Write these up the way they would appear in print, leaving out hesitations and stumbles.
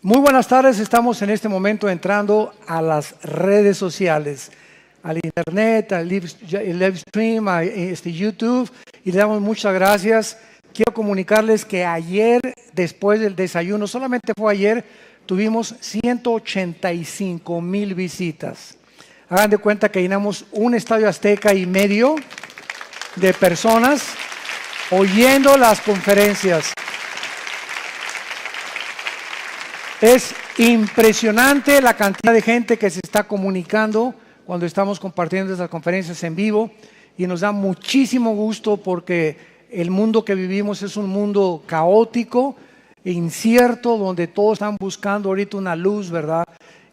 Muy buenas tardes, estamos en este momento entrando a las redes sociales, al internet, al live stream, a YouTube, y le damos muchas gracias. Quiero comunicarles que ayer, después del desayuno, solamente fue ayer, tuvimos 185,000 visitas. Hagan de cuenta que llenamos un estadio Azteca y medio de personas oyendo las conferencias. Es impresionante la cantidad de gente que se está comunicando cuando estamos compartiendo estas conferencias en vivo, y nos da muchísimo gusto porque el mundo que vivimos es un mundo caótico e incierto, donde todos están buscando ahorita una luz, ¿verdad?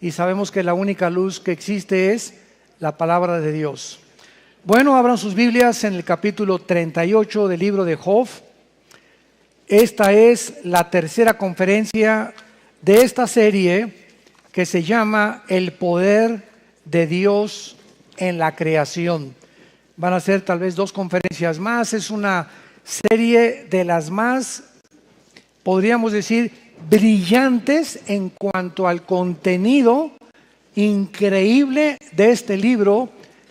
Y sabemos que la única luz que existe es la palabra de Dios. Bueno, abran sus Biblias en el capítulo 38 del libro de Job. Esta es la tercera conferencia de esta serie que se llama El poder de Dios en la creación. Van a ser tal vez 2 conferencias más. Es una serie de las más, podríamos decir, brillantes en cuanto al contenido increíble de este libro,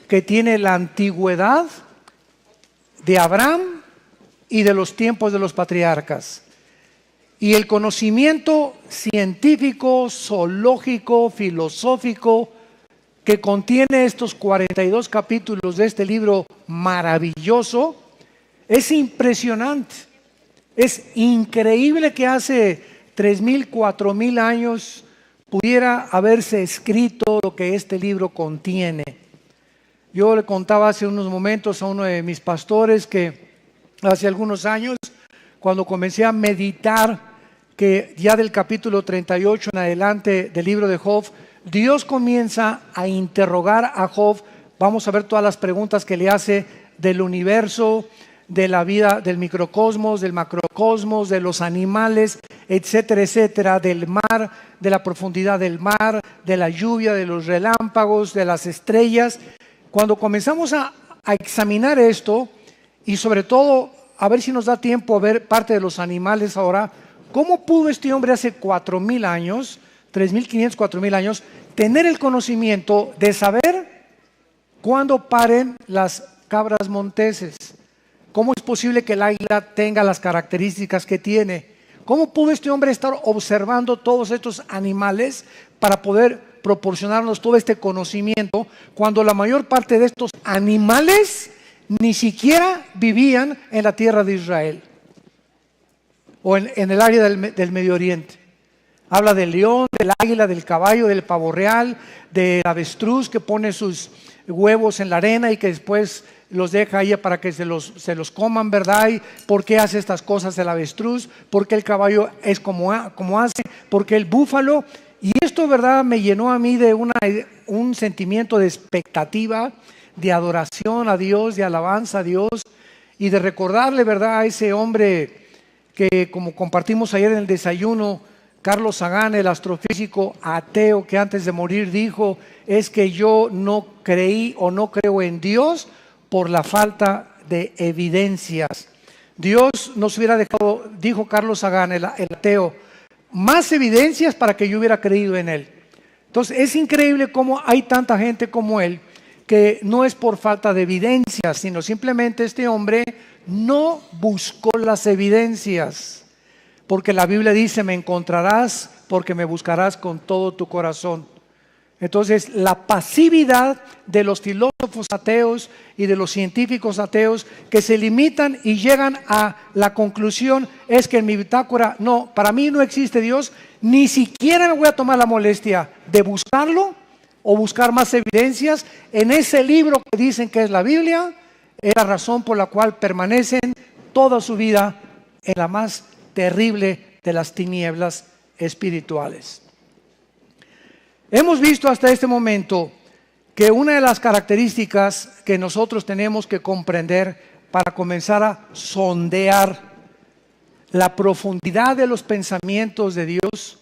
que tiene la antigüedad de Abraham y de los tiempos de los patriarcas. Y el conocimiento científico, zoológico, filosófico que contiene estos 42 capítulos de este libro maravilloso es impresionante. Es increíble que hace 3,000, 4,000 años pudiera haberse escrito lo que este libro contiene. Yo le contaba hace unos momentos a uno de mis pastores que hace algunos años, cuando comencé a meditar, que ya del capítulo 38 en adelante del libro de Job, Dios comienza a interrogar a Job. Vamos a ver todas las preguntas que le hace del universo, de la vida, del microcosmos, del macrocosmos, de los animales, etcétera, etcétera, del mar, de la profundidad del mar, de la lluvia, de los relámpagos, de las estrellas. Cuando comenzamos a examinar esto, y sobre todo a ver si nos da tiempo a ver parte de los animales ahora, ¿cómo pudo este hombre hace 4,000 años, 3,500, 4,000 años, tener el conocimiento de saber cuándo paren las cabras monteses? ¿Cómo es posible que el águila tenga las características que tiene? ¿Cómo pudo este hombre estar observando todos estos animales para poder proporcionarnos todo este conocimiento, cuando la mayor parte de estos animales ni siquiera vivían en la tierra de Israel o en el área del Medio Oriente? Habla del león, del águila, del caballo, del pavo real, del avestruz que pone sus huevos en la arena y que después los deja ahí para que se los coman, ¿verdad? ¿Y por qué hace estas cosas el avestruz? ¿Por qué el caballo es como hace? ¿Por qué el búfalo? Y esto, ¿verdad?, me llenó a mí de un sentimiento de expectativa, de adoración a Dios, de alabanza a Dios, y de recordarle, ¿verdad?, a ese hombre que, como compartimos ayer en el desayuno, Carlos Sagan, el astrofísico ateo que antes de morir dijo: es que yo no creí o no creo en Dios por la falta de evidencias. Dios nos hubiera dejado, dijo Carlos Sagan, el ateo, más evidencias para que yo hubiera creído en Él. Entonces es increíble cómo hay tanta gente como él, que no es por falta de evidencias, sino simplemente este hombre no buscó las evidencias. Porque la Biblia dice: me encontrarás porque me buscarás con todo tu corazón. Entonces, la pasividad de los filósofos ateos y de los científicos ateos, que se limitan y llegan a la conclusión, es que en mi bitácora, no, para mí no existe Dios, ni siquiera me voy a tomar la molestia de buscarlo o buscar más evidencias en ese libro que dicen que es la Biblia. Es la razón por la cual permanecen toda su vida en la más terrible de las tinieblas espirituales. Hemos visto hasta este momento que una de las características que nosotros tenemos que comprender para comenzar a sondear la profundidad de los pensamientos de Dios,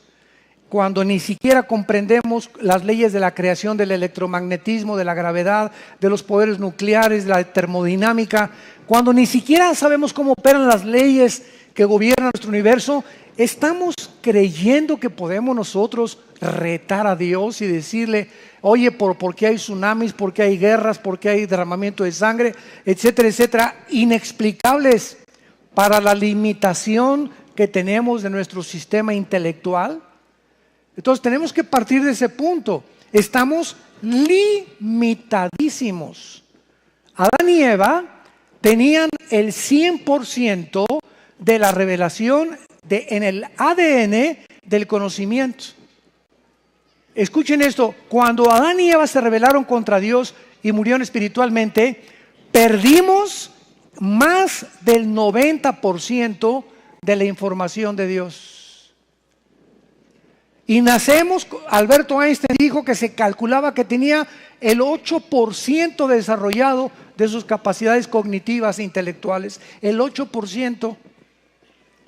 cuando ni siquiera comprendemos las leyes de la creación, del electromagnetismo, de la gravedad, de los poderes nucleares, de la termodinámica, cuando ni siquiera sabemos cómo operan las leyes que gobiernan nuestro universo, ¿Estamos creyendo que podemos nosotros retar a Dios y decirle, oye, ¿por qué hay tsunamis? ¿Por qué hay guerras? ¿Por qué hay derramamiento de sangre? Etcétera, etcétera. Inexplicables para la limitación que tenemos de nuestro sistema intelectual. Entonces tenemos que partir de ese punto. Estamos limitadísimos. Adán y Eva tenían el 100% de la revelación en el ADN del conocimiento. Escuchen esto, cuando Adán y Eva se rebelaron contra Dios y murieron espiritualmente, perdimos más del 90% de la información de Dios. Y nacemos, Alberto Einstein dijo que se calculaba que tenía el 8% desarrollado de sus capacidades cognitivas e intelectuales, el 8%.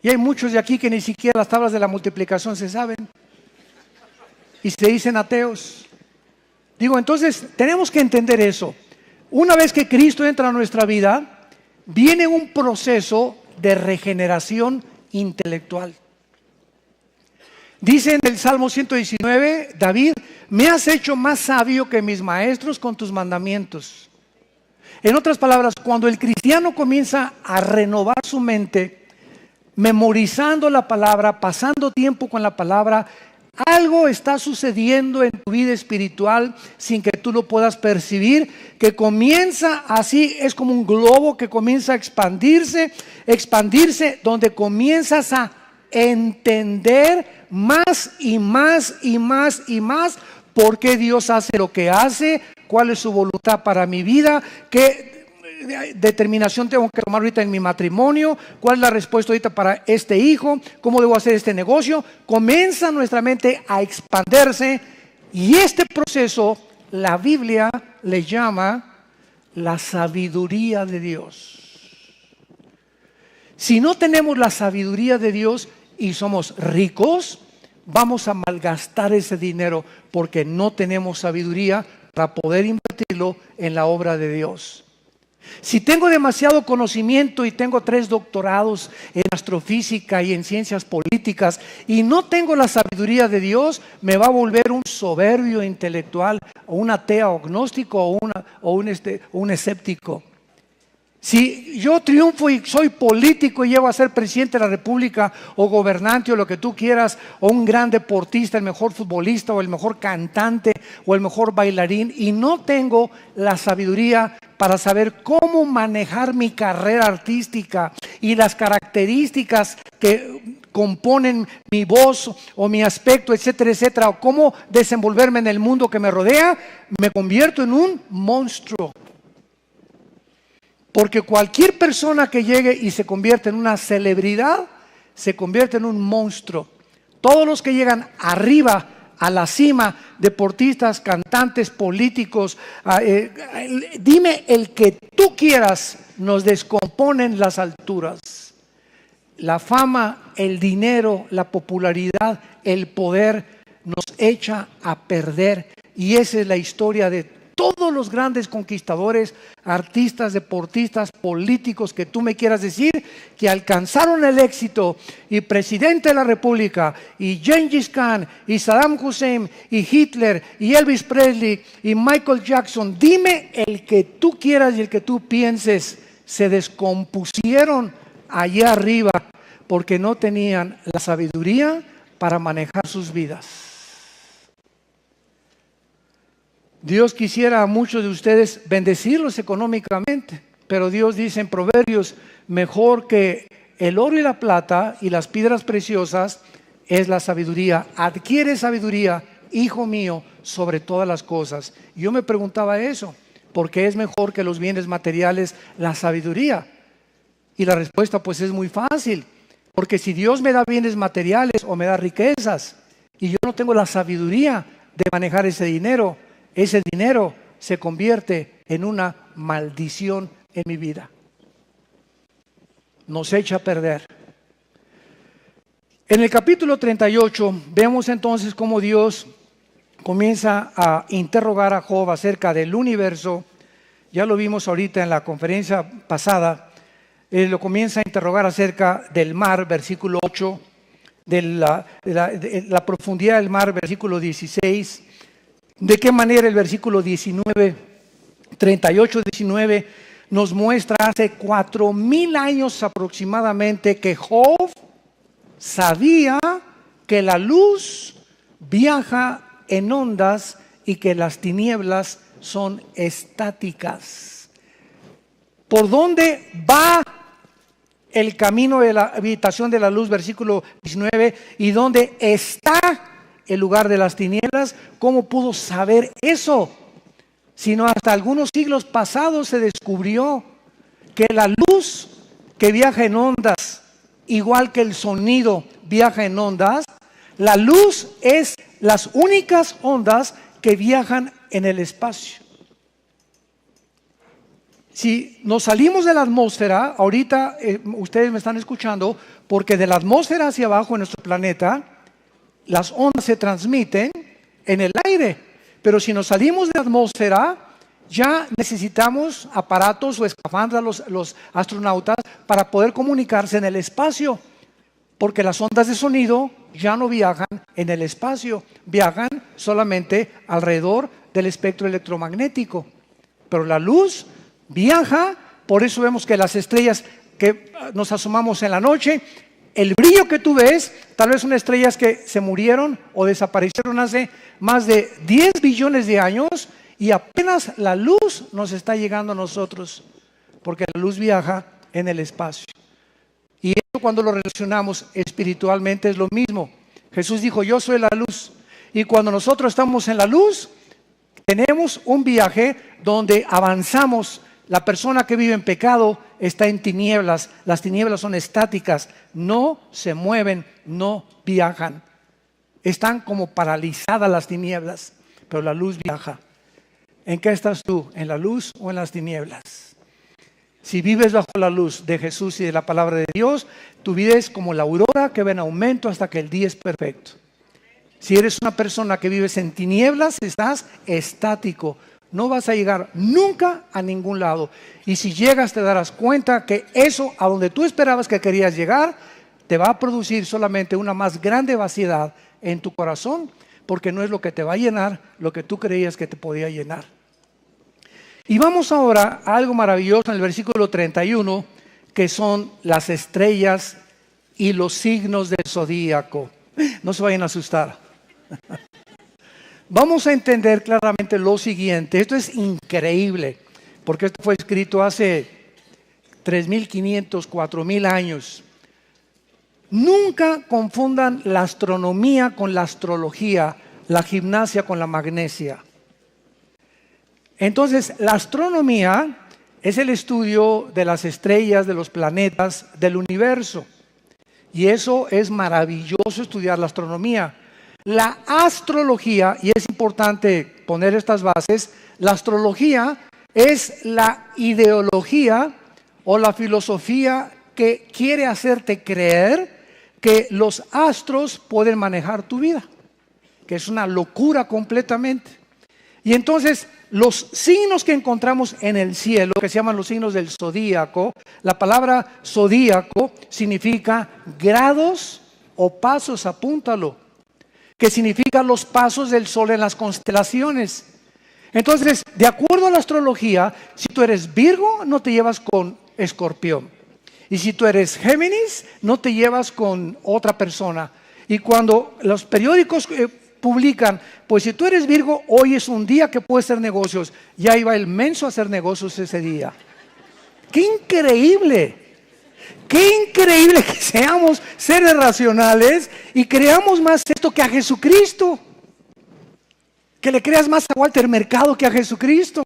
Y hay muchos de aquí que ni siquiera las tablas de la multiplicación se saben y se dicen ateos. Digo, entonces tenemos que entender eso. Una vez que Cristo entra a nuestra vida, viene un proceso de regeneración intelectual. Dice en el Salmo 119, David, me has hecho más sabio que mis maestros con tus mandamientos. En otras palabras, cuando el cristiano comienza a renovar su mente, memorizando la palabra, pasando tiempo con la palabra, algo está sucediendo en tu vida espiritual sin que tú lo puedas percibir, que comienza así, es como un globo que comienza a expandirse, donde comienzas a entender más y más y más y más por qué Dios hace lo que hace, cuál es su voluntad para mi vida, qué determinación tengo que tomar ahorita en mi matrimonio, cuál es la respuesta ahorita para este hijo, cómo debo hacer este negocio. Comienza nuestra mente a expandirse y este proceso la Biblia le llama la sabiduría de Dios. Si no tenemos la sabiduría de Dios y somos ricos, vamos a malgastar ese dinero porque no tenemos sabiduría para poder invertirlo en la obra de Dios. Si tengo demasiado conocimiento y tengo 3 doctorados en astrofísica y en ciencias políticas y no tengo la sabiduría de Dios, me va a volver un soberbio intelectual o un ateo agnóstico o un escéptico. Si yo triunfo y soy político y llego a ser presidente de la república o gobernante o lo que tú quieras, o un gran deportista, el mejor futbolista o el mejor cantante o el mejor bailarín, y no tengo la sabiduría para saber cómo manejar mi carrera artística y las características que componen mi voz o mi aspecto, etcétera, etcétera, o cómo desenvolverme en el mundo que me rodea, me convierto en un monstruo. Porque cualquier persona que llegue y se convierte en una celebridad, se convierte en un monstruo. Todos los que llegan arriba, a la cima, deportistas, cantantes, políticos, dime el que tú quieras, nos descomponen las alturas. La fama, el dinero, la popularidad, el poder nos echa a perder. Y esa es la historia de todos los grandes conquistadores, artistas, deportistas, políticos que tú me quieras decir, que alcanzaron el éxito, y presidente de la república, y Gengis Khan, y Saddam Hussein, y Hitler, y Elvis Presley, y Michael Jackson. Dime el que tú quieras y el que tú pienses, se descompusieron allá arriba porque no tenían la sabiduría para manejar sus vidas. Dios quisiera a muchos de ustedes bendecirlos económicamente, pero Dios dice en Proverbios, mejor que el oro y la plata y las piedras preciosas es la sabiduría. Adquiere sabiduría, hijo mío, sobre todas las cosas. Yo me preguntaba eso, ¿por qué es mejor que los bienes materiales la sabiduría? Y la respuesta pues es muy fácil, porque si Dios me da bienes materiales o me da riquezas y yo no tengo la sabiduría de manejar ese dinero se convierte en una maldición en mi vida. Nos echa a perder. En el capítulo 38 vemos entonces cómo Dios comienza a interrogar a Job acerca del universo. Ya lo vimos ahorita en la conferencia pasada. Lo comienza a interrogar acerca del mar, versículo 8. de la profundidad del mar, versículo 16. De qué manera el versículo 19, 38, 19 nos muestra hace 4000 años aproximadamente que Job sabía que la luz viaja en ondas y que las tinieblas son estáticas. ¿Por dónde va el camino de la habitación de la luz? Versículo 19. ¿Y dónde está el lugar de las tinieblas? ¿Cómo pudo saber eso? Sino hasta algunos siglos pasados se descubrió que la luz que viaja en ondas, igual que el sonido viaja en ondas, la luz es las únicas ondas que viajan en el espacio. Si nos salimos de la atmósfera, ahorita ustedes me están escuchando, porque de la atmósfera hacia abajo en nuestro planeta, las ondas se transmiten en el aire. Pero si nos salimos de la atmósfera, ya necesitamos aparatos o escafandras los astronautas para poder comunicarse en el espacio. Porque las ondas de sonido ya no viajan en el espacio, viajan solamente alrededor del espectro electromagnético. Pero la luz viaja, por eso vemos que las estrellas que nos asomamos en la noche, el brillo que tú ves, tal vez son estrellas que se murieron o desaparecieron hace más de 10 billones de años y apenas la luz nos está llegando a nosotros, porque la luz viaja en el espacio. Y eso, cuando lo relacionamos espiritualmente, es lo mismo. Jesús dijo: yo soy la luz. Y cuando nosotros estamos en la luz, tenemos un viaje donde avanzamos. La persona que vive en pecado está en tinieblas. Las tinieblas son estáticas, no se mueven, no viajan. Están como paralizadas las tinieblas, pero la luz viaja. ¿En qué estás tú? ¿En la luz o en las tinieblas? Si vives bajo la luz de Jesús y de la palabra de Dios, tu vida es como la aurora que va en aumento hasta que el día es perfecto. Si eres una persona que vives en tinieblas, estás estático. No vas a llegar nunca a ningún lado. Y si llegas, te darás cuenta que eso a donde tú esperabas que querías llegar, te va a producir solamente una más grande vaciedad en tu corazón, porque no es lo que te va a llenar lo que tú creías que te podía llenar. Y vamos ahora a algo maravilloso en el versículo 31, que son las estrellas y los signos del zodíaco. No se vayan a asustar. Vamos a entender claramente lo siguiente. Esto es increíble, porque esto fue escrito hace 3.500, 4.000 años. Nunca confundan la astronomía con la astrología, la gimnasia con la magnesia. Entonces, la astronomía es el estudio de las estrellas, de los planetas, del universo. Y eso es maravilloso, estudiar la astronomía. La astrología, y es importante poner estas bases, la astrología es la ideología o la filosofía que quiere hacerte creer que los astros pueden manejar tu vida, que es una locura completamente. Y entonces los signos que encontramos en el cielo, que se llaman los signos del zodíaco, la palabra zodíaco significa grados o pasos, apúntalo, que significa los pasos del sol en las constelaciones. Entonces, de acuerdo a la astrología, si tú eres Virgo, no te llevas con Escorpión. Y si tú eres Géminis, no te llevas con otra persona. Y cuando los periódicos publican, pues si tú eres Virgo, hoy es un día que puedes hacer negocios, ya iba el menso a hacer negocios ese día. ¡Qué increíble! ¡Qué increíble que seamos seres racionales y creamos más esto que a Jesucristo! Que le creas más a Walter Mercado que a Jesucristo.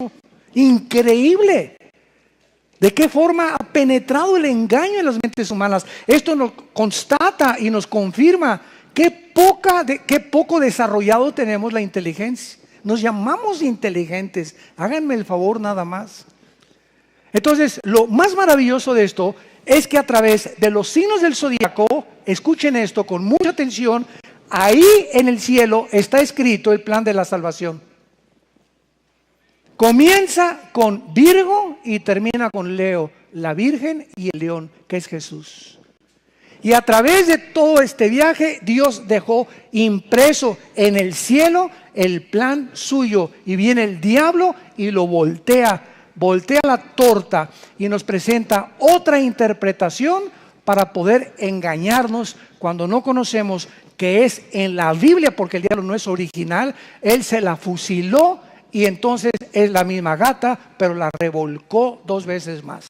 ¡Increíble! ¿De qué forma ha penetrado el engaño en las mentes humanas? Esto nos constata y nos confirma qué poco desarrollado tenemos la inteligencia. Nos llamamos inteligentes. Háganme el favor nada más. Entonces, lo más maravilloso de esto es que a través de los signos del zodíaco, escuchen esto con mucha atención, ahí en el cielo está escrito el plan de la salvación. Comienza con Virgo y termina con Leo, la Virgen y el León, que es Jesús. Y a través de todo este viaje, Dios dejó impreso en el cielo el plan suyo. Y viene el diablo y lo voltea la torta y nos presenta otra interpretación para poder engañarnos cuando no conocemos que es en la Biblia, porque el diablo no es original. Él se la fusiló y entonces es la misma gata, pero la revolcó 2 veces más.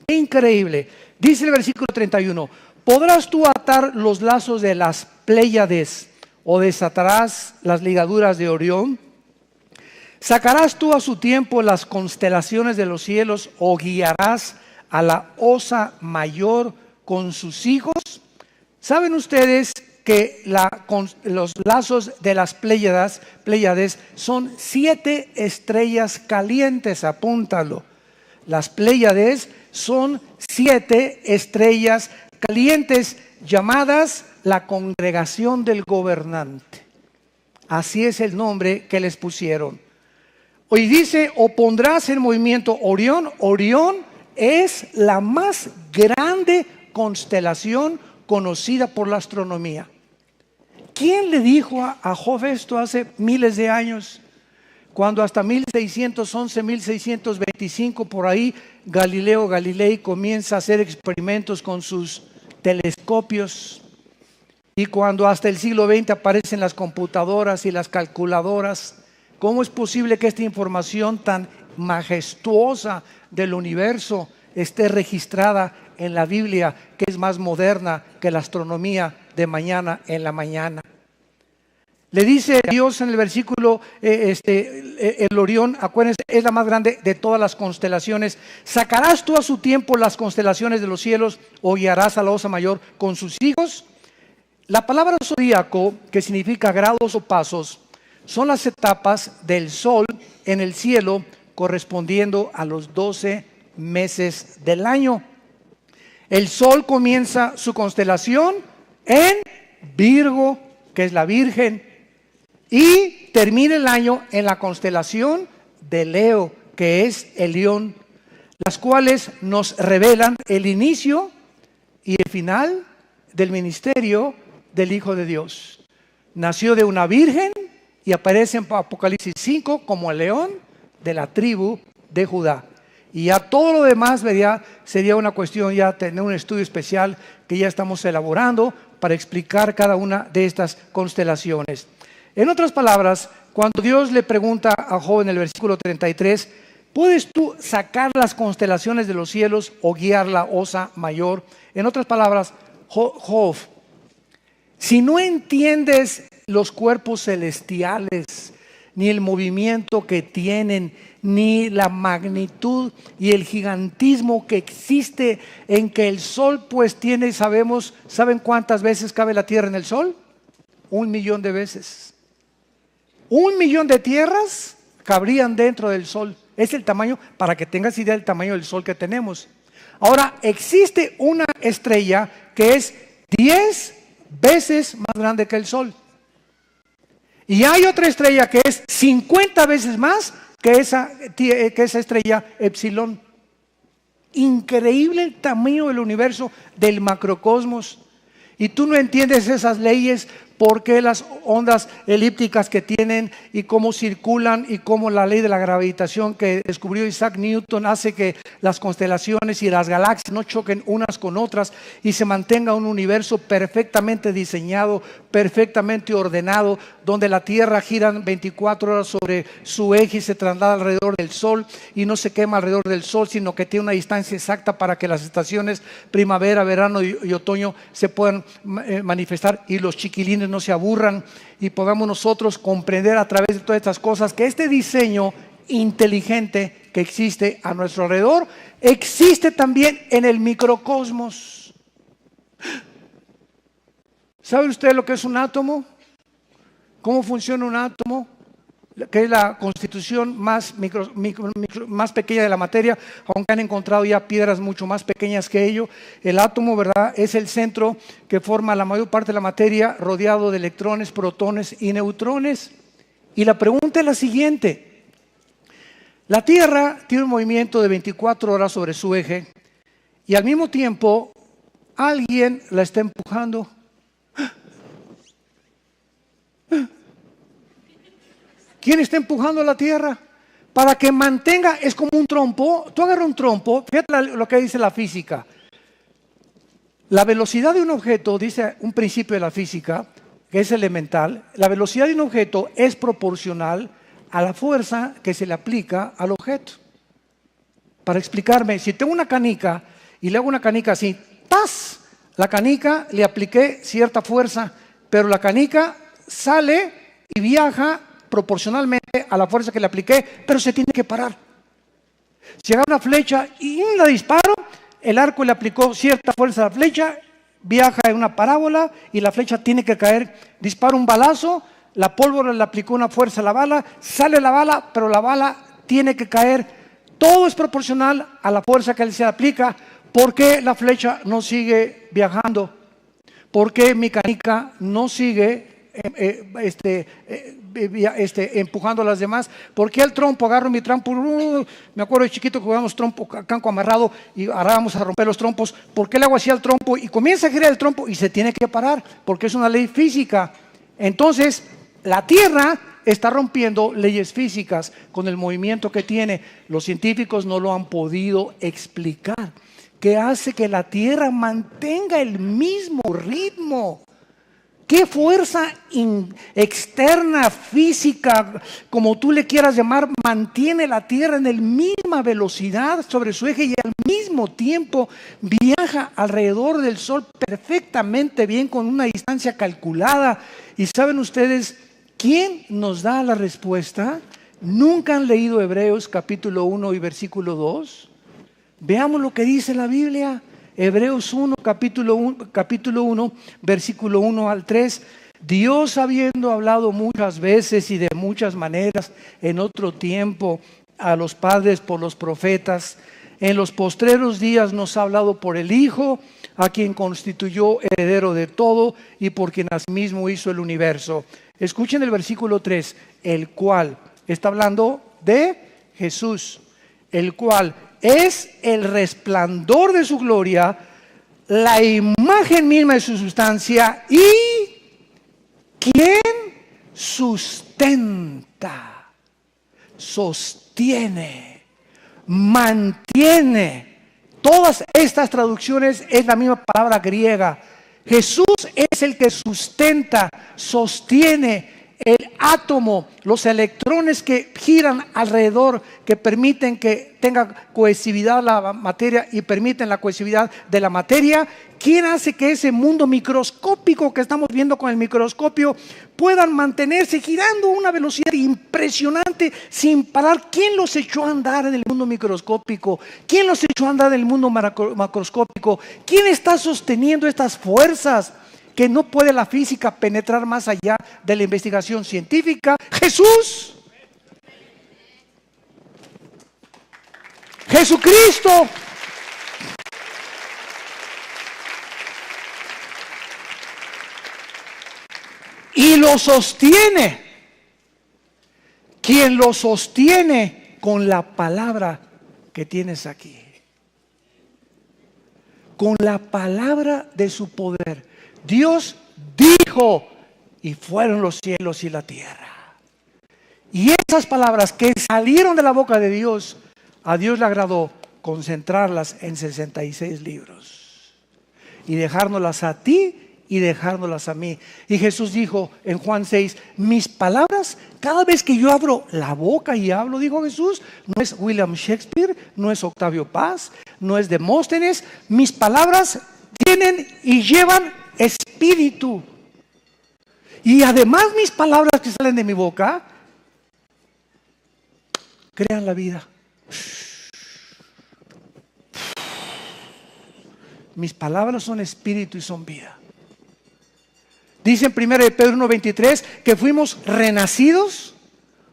Increíble. Dice el versículo 31, ¿podrás tú atar los lazos de las Pléyades o desatarás las ligaduras de Orión? ¿Sacarás tú a su tiempo las constelaciones de los cielos o guiarás a la Osa Mayor con sus hijos? ¿Saben ustedes que los lazos de las Pléyades son 7 estrellas calientes? Apúntalo. Las Pléyades son 7 estrellas calientes llamadas la congregación del gobernante. Así es el nombre que les pusieron. Hoy dice, o pondrás en movimiento Orión. Orión es la más grande constelación conocida por la astronomía. ¿Quién le dijo a Job esto hace miles de años? Cuando hasta 1611, 1625 por ahí, Galileo Galilei comienza a hacer experimentos con sus telescopios. Y cuando hasta el siglo XX aparecen las computadoras y las calculadoras, ¿cómo es posible que esta información tan majestuosa del universo esté registrada en la Biblia, que es más moderna que la astronomía de mañana en la mañana? Le dice Dios en el versículo, el Orión, acuérdense, es la más grande de todas las constelaciones. ¿Sacarás tú a su tiempo las constelaciones de los cielos o guiarás a la Osa Mayor con sus hijos? La palabra zodíaco, que significa grados o pasos, son las etapas del sol en el cielo correspondiendo a los 12 meses del año. El sol comienza su constelación en Virgo, que es la Virgen, y termina el año en la constelación de Leo, que es el león, las cuales nos revelan el inicio y el final del ministerio del Hijo de Dios. Nació de una virgen y aparece en Apocalipsis 5 como el león de la tribu de Judá. Y ya todo lo demás sería una cuestión ya tener un estudio especial que ya estamos elaborando para explicar cada una de estas constelaciones. En otras palabras, cuando Dios le pregunta a Job en el versículo 33, ¿puedes tú sacar las constelaciones de los cielos o guiar la Osa Mayor? En otras palabras, Job, si no entiendes los cuerpos celestiales, ni el movimiento que tienen, ni la magnitud y el gigantismo que existe en que el sol pues tiene, ¿saben cuántas veces cabe la tierra en el sol? 1.000.000 de veces. 1.000.000 de tierras cabrían dentro del sol. Es el tamaño, para que tengas idea del tamaño del sol que tenemos. Ahora, existe una estrella que es 10 veces más grande que el sol. Y hay otra estrella que es 50 veces más que esa estrella Epsilon. Increíble el tamaño del universo, del macrocosmos. Y tú no entiendes esas leyes, por qué las ondas elípticas que tienen y cómo circulan y cómo la ley de la gravitación que descubrió Isaac Newton hace que las constelaciones y las galaxias no choquen unas con otras y se mantenga un universo perfectamente diseñado, perfectamente ordenado, donde la Tierra gira 24 horas sobre su eje y se traslada alrededor del Sol y no se quema alrededor del Sol, sino que tiene una distancia exacta para que las estaciones primavera, verano y otoño se puedan manifestar y los chiquilines no se aburran y podamos nosotros comprender a través de todas estas cosas que este diseño inteligente que existe a nuestro alrededor existe también en el microcosmos. ¿Sabe usted lo que es un átomo? ¿Cómo funciona un átomo? Que es la constitución más pequeña de la materia, aunque han encontrado ya piedras mucho más pequeñas que ello. El átomo, ¿verdad?, es el centro que forma la mayor parte de la materia, rodeado de electrones, protones y neutrones. Y la pregunta es la siguiente: la Tierra tiene un movimiento de 24 horas sobre su eje y al mismo tiempo alguien la está empujando. ¿Quién está empujando la tierra? Para que mantenga, es como un trompo. Tú agarras un trompo, fíjate lo que dice la física. La velocidad de un objeto, dice un principio de la física, que es elemental, la velocidad de un objeto es proporcional a la fuerza que se le aplica al objeto. Para explicarme, si tengo una canica y le hago una canica así, ¡tas! La canica le apliqué cierta fuerza, pero la canica sale y viaja proporcionalmente a la fuerza que le apliqué, pero se tiene que parar. Si agarro una flecha y la disparo, el arco le aplicó cierta fuerza a la flecha, viaja en una parábola y la flecha tiene que caer. Disparo un balazo, la pólvora le aplicó una fuerza a la bala, sale la bala, pero la bala tiene que caer. Todo es proporcional a la fuerza que se le aplica. ¿Por qué la flecha no sigue viajando? ¿Por qué mi canica no sigue empujando a las demás? ¿Por qué el trompo? Agarro mi trompo, me acuerdo de chiquito que jugábamos trompo, canco amarrado y ahora vamos a romper los trompos. ¿Por qué le hago así al trompo? Y comienza a girar el trompo y se tiene que parar, porque es una ley física. Entonces, la Tierra está rompiendo leyes físicas con el movimiento que tiene. Los científicos no lo han podido explicar. ¿Qué hace que la Tierra mantenga el mismo ritmo? ¿Qué fuerza externa, física, como tú le quieras llamar, mantiene la Tierra en la misma velocidad sobre su eje y al mismo tiempo viaja alrededor del Sol perfectamente bien con una distancia calculada? ¿Y saben ustedes quién nos da la respuesta? ¿Nunca han leído Hebreos capítulo 1 y versículo 2? Veamos lo que dice la Biblia. Hebreos 1, capítulo 1, versículo 1 al 3. Dios, habiendo hablado muchas veces y de muchas maneras en otro tiempo a los padres por los profetas, en los postreros días nos ha hablado por el Hijo, a quien constituyó heredero de todo y por quien asimismo hizo el universo. Escuchen el versículo 3, el cual está hablando de Jesús, el cual es el resplandor de su gloria, la imagen misma de su sustancia y quien sustenta, sostiene, mantiene. Todas estas traducciones es la misma palabra griega. Jesús es el que sustenta, sostiene el átomo, los electrones que giran alrededor, que permiten que tenga cohesividad la materia y permiten la cohesividad de la materia. ¿Quién hace que ese mundo microscópico que estamos viendo con el microscopio puedan mantenerse girando a una velocidad impresionante sin parar? ¿Quién los echó a andar en el mundo microscópico? ¿Quién los echó a andar en el mundo macroscópico? ¿Quién está sosteniendo estas fuerzas que no puede la física penetrar más allá de la investigación científica? Jesús. Jesucristo. Y lo sostiene. Quien lo sostiene con la palabra que tienes aquí. Con la palabra de su poder. Dios dijo y fueron los cielos y la tierra. Y esas palabras que salieron de la boca de Dios, a Dios le agradó concentrarlas en 66 libros y dejárnoslas a ti y dejárnoslas a mí. Y Jesús dijo en Juan 6, mis palabras, cada vez que yo abro la boca y hablo, dijo Jesús, no es William Shakespeare, no es Octavio Paz, no es Demóstenes, mis palabras tienen y llevan espíritu. Y además mis palabras que salen de mi boca crean la vida. Mis palabras son espíritu y son vida. Dice en 1 Pedro 1:23 que fuimos renacidos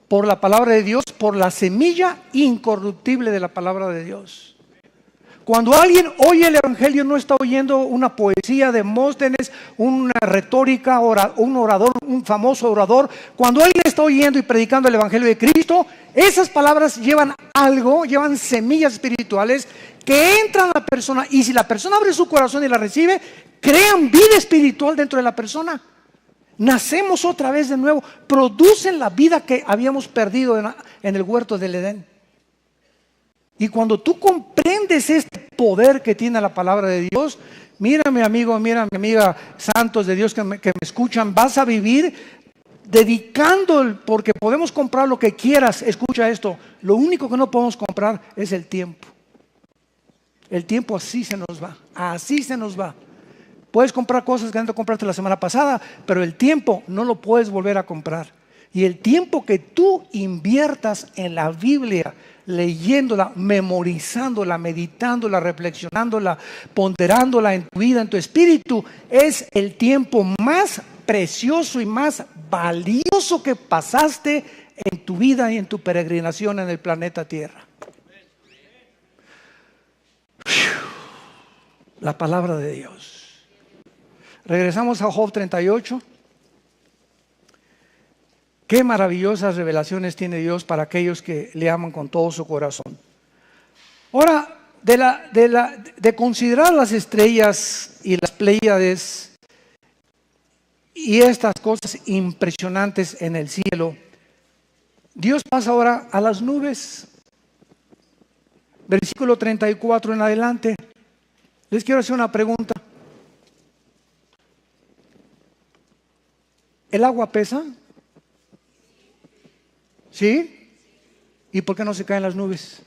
por la palabra de Dios, por la semilla incorruptible de la palabra de Dios. Cuando alguien oye el Evangelio, no está oyendo una poesía de Demóstenes, una retórica, un orador, un famoso orador. Cuando alguien está oyendo y predicando el Evangelio de Cristo, esas palabras llevan algo, llevan semillas espirituales que entran a la persona, y si la persona abre su corazón y la recibe, crean vida espiritual dentro de la persona. Nacemos otra vez de nuevo, producen la vida que habíamos perdido en el huerto del Edén. Y cuando tú comprendes este poder que tiene la palabra de Dios, mira mi amigo, mira mi amiga, santos de Dios que me escuchan, vas a vivir dedicando, porque podemos comprar lo que quieras. Escucha esto, lo único que no podemos comprar es el tiempo. El tiempo así se nos va, así se nos va. Puedes comprar cosas que antes compraste la semana pasada, pero el tiempo no lo puedes volver a comprar. Y el tiempo que tú inviertas en la Biblia, leyéndola, memorizándola, meditándola, reflexionándola, ponderándola en tu vida, en tu espíritu, es el tiempo más precioso y más valioso que pasaste en tu vida y en tu peregrinación en el planeta Tierra. La palabra de Dios. Regresamos a Job 38. Qué maravillosas revelaciones tiene Dios para aquellos que le aman con todo su corazón. Ahora, de considerar las estrellas y las Pléyades y estas cosas impresionantes en el cielo, Dios pasa ahora a las nubes. Versículo 34 en adelante. Les quiero hacer una pregunta. ¿El agua pesa? ¿Sí? ¿Y por qué no se caen las nubes?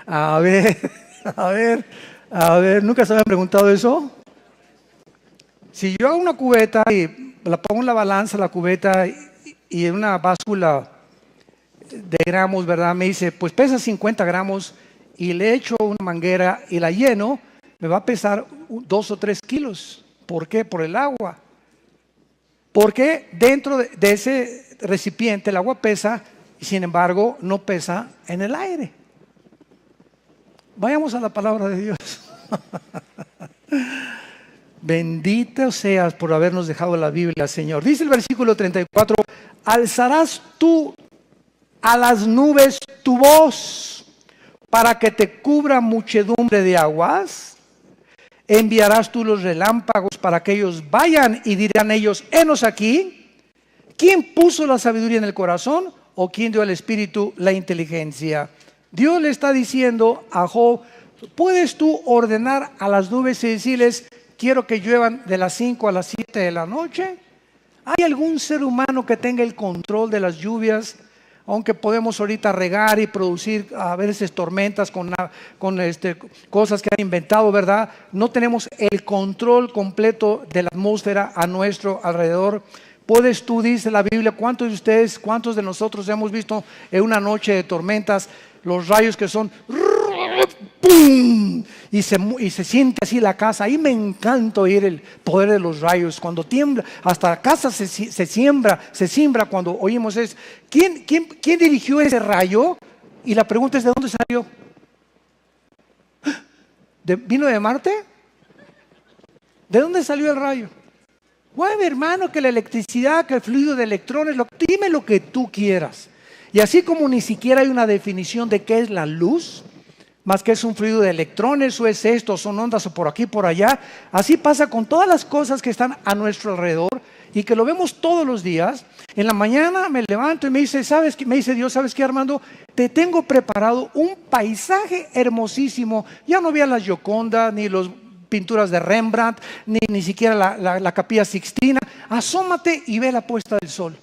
A ver, ¿nunca se me han preguntado eso? Si yo hago una cubeta y la pongo en la balanza, la cubeta, y en una báscula de gramos, ¿verdad? Me dice, pues pesa 50 gramos, y le echo una manguera y la lleno, me va a pesar 2 o 3 kilos. ¿Por qué? Por el agua. Porque dentro de ese recipiente el agua pesa, y sin embargo no pesa en el aire. Vayamos a la palabra de Dios. Bendito seas por habernos dejado la Biblia, Señor. Dice el versículo 34, alzarás tú a las nubes tu voz para que te cubra muchedumbre de aguas. Enviarás tú los relámpagos para que ellos vayan y dirán ellos, henos aquí. ¿Quién puso la sabiduría en el corazón? ¿O quién dio al espíritu la inteligencia? Dios le está diciendo a Job, ¿puedes tú ordenar a las nubes y decirles, quiero que lluevan de las 5 a las 7 de la noche? ¿Hay algún ser humano que tenga el control de las lluvias? Aunque podemos ahorita regar y producir a veces tormentas con cosas que han inventado, ¿verdad? No tenemos el control completo de la atmósfera a nuestro alrededor. Puedes tú, dice la Biblia, cuántos de nosotros hemos visto en una noche de tormentas los rayos que son ¡pum! Y se siente así la casa. Ahí me encanta oír el poder de los rayos. Cuando tiembla, hasta la casa se siembra cuando oímos eso. ¿Quién dirigió ese rayo? Y la pregunta es, ¿de dónde salió? ¿Vino de Marte? ¿De dónde salió el rayo? Bueno, hermano, que la electricidad, que el fluido de electrones, dime lo que tú quieras. Y así como ni siquiera hay una definición de qué es la luz, más que es un fluido de electrones, o es esto, son ondas, o por aquí, por allá. Así pasa con todas las cosas que están a nuestro alrededor y que lo vemos todos los días. En la mañana me levanto y me dice, me dice Dios, ¿sabes qué, Armando? Te tengo preparado un paisaje hermosísimo. Ya no veas la Gioconda, ni las pinturas de Rembrandt, ni siquiera la Capilla Sixtina. Asómate y ve la puesta del sol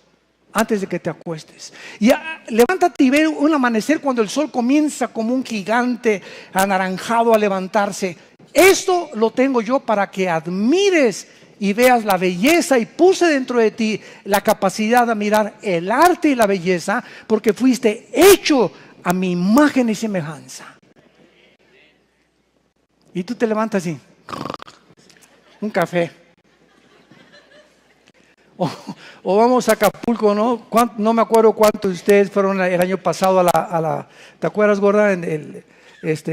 antes de que te acuestes. Y levántate y ve un amanecer cuando el sol comienza como un gigante anaranjado a levantarse. Esto lo tengo yo para que admires y veas la belleza, y puse dentro de ti la capacidad de mirar el arte y la belleza, porque fuiste hecho a mi imagen y semejanza. Y tú te levantas así, un café. O vamos a Acapulco, ¿no? No me acuerdo cuántos de ustedes fueron el año pasado ¿te acuerdas, gorda?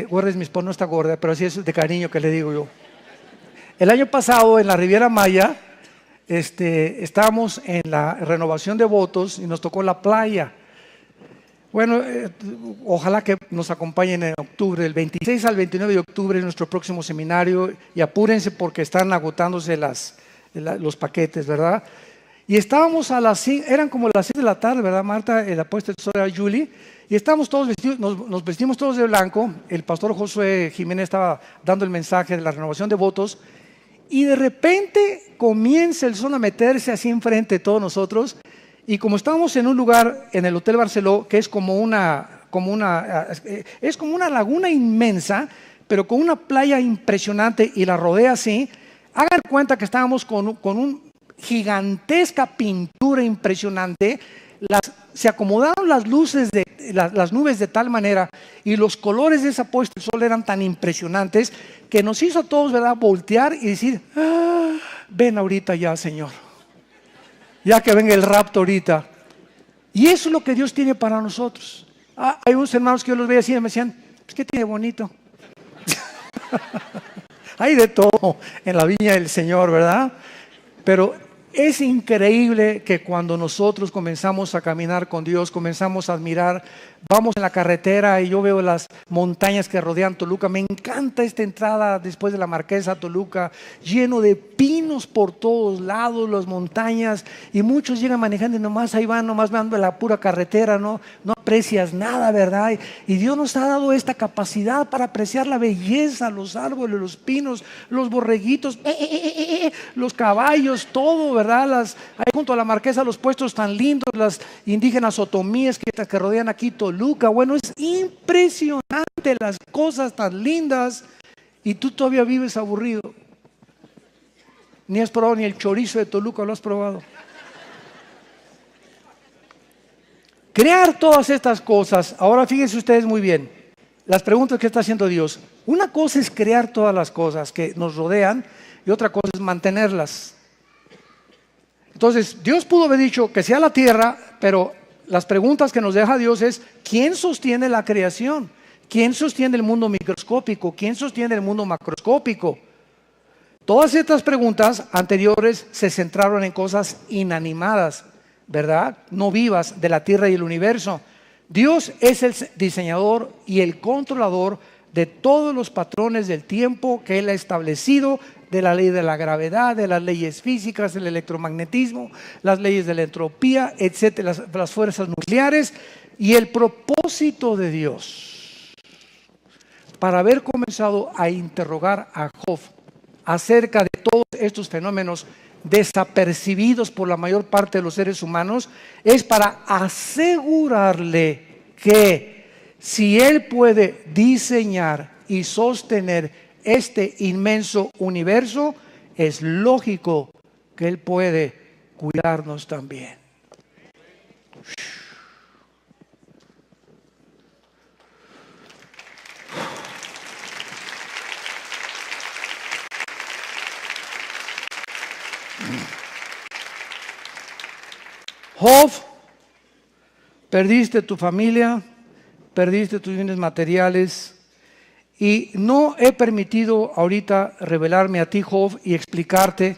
Gorda es mi esposa, no está gorda, pero así es de cariño que le digo yo. El año pasado en la Riviera Maya, estábamos en la renovación de votos y nos tocó la playa. Bueno, ojalá que nos acompañen en octubre, del 26 al 29 de octubre es nuestro próximo seminario y apúrense porque están agotándose los paquetes, ¿verdad? Y estábamos eran como las 6 de la tarde, ¿verdad, Marta? La puesta de sol era Julie. Y estábamos todos vestidos, nos vestimos todos de blanco. El pastor Josué Jiménez estaba dando el mensaje de la renovación de votos. Y de repente comienza el sol a meterse así enfrente de todos nosotros. Y como estábamos en un lugar, en el Hotel Barceló, que es como una laguna inmensa, pero con una playa impresionante y la rodea así, hagan cuenta que estábamos con una gigantesca pintura impresionante. Se acomodaron las luces de las nubes de tal manera y los colores de esa puesta de sol eran tan impresionantes que nos hizo a todos, ¿verdad?, voltear y decir, ven ahorita ya, Señor, ya que venga el rapto ahorita. Y eso es lo que Dios tiene para nosotros. Hay unos hermanos que yo los veía así y me decían, pues qué tiene bonito. Hay de todo en la viña del Señor, ¿verdad? Pero es increíble que cuando nosotros comenzamos a caminar con Dios, comenzamos a admirar, vamos en la carretera y yo veo las montañas que rodean Toluca. Me encanta esta entrada después de la Marquesa Toluca, lleno de pinos por todos lados, las montañas, y muchos llegan manejando y nomás ahí van, nomás van la pura carretera, no aprecias nada, ¿verdad? Y Dios nos ha dado esta capacidad para apreciar la belleza, los árboles, los pinos, los borreguitos, los caballos, todo, ¿verdad? Ahí junto a la Marquesa los puestos tan lindos, las indígenas otomíes que rodean aquí Toluca. Bueno, es impresionante las cosas tan lindas y tú todavía vives aburrido. Ni has probado ni el chorizo de Toluca, lo has probado. Crear todas estas cosas. Ahora fíjense ustedes muy bien las preguntas que está haciendo Dios. Una cosa es crear todas las cosas que nos rodean y otra cosa es mantenerlas. Entonces Dios pudo haber dicho que sea la tierra, pero las preguntas que nos deja Dios es ¿quién sostiene la creación? ¿Quién sostiene el mundo microscópico? ¿Quién sostiene el mundo macroscópico? Todas estas preguntas anteriores se centraron en cosas inanimadas, ¿verdad? No vivas, de la tierra y el universo. Dios es el diseñador y el controlador de todos los patrones del tiempo que Él ha establecido, de la ley de la gravedad, de las leyes físicas, del electromagnetismo, las leyes de la entropía, etcétera, las fuerzas nucleares. Y el propósito de Dios para haber comenzado a interrogar a Job acerca de todos estos fenómenos desapercibidos por la mayor parte de los seres humanos es para asegurarle que si él puede diseñar y sostener este inmenso universo, es lógico que él puede cuidarnos también. Job, perdiste tu familia, perdiste tus bienes materiales y no he permitido ahorita revelarme a ti, Job, y explicarte